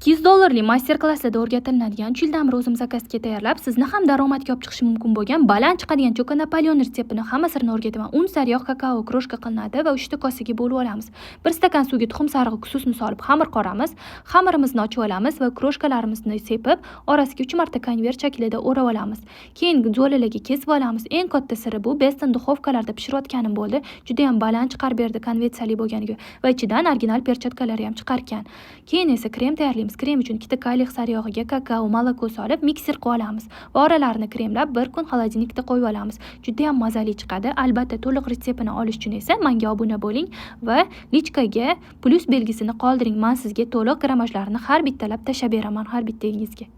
$200 master klassida o'rgatiladigan 3 yildan beri o'zim zakazga tayyorlab, sizni ham daromadga olib chiqishi mumkin bo'lgan baland chiqadigan cho'ka Napoleon retseptini hamma sirini o'rgataman. Un, sariyog', kakao kroshka qilinadi va 3 ta kosaga bo'lib olamiz. 1 stakan suvga tuxum sarig'i kususini solib xamir qoramiz. Xamirimizni ochib olamiz va kroshkalarimizni sepib, orasiga 3 marta konvert shaklida o'rab olamiz. Keyin zo'lalarga kesib olamiz. Eng katta siri bu Beston duxovkalarda pishirayotganim bo'ldi. Juda ham baland chiqarib berdi konvetsiyali bo'lganiga va ichidan original perchatkalari ham chiqargan. Keyin esa krem tayyorlaymiz. Krem uchun 2 ta qayliq sariyog'iga kakao, moloko solib mikser qilib olamiz va oralarini kremlab 1 kun xolodilnikda qo'yib olamiz. Juda ham mazali chiqadi. Albatta to'liq retseptini olish uchun esa menga obuna bo'ling va lichkaga plus belgisini qoldiring. Men sizga to'liq grammajlarini har bittalab tashlab beraman har bittangizga.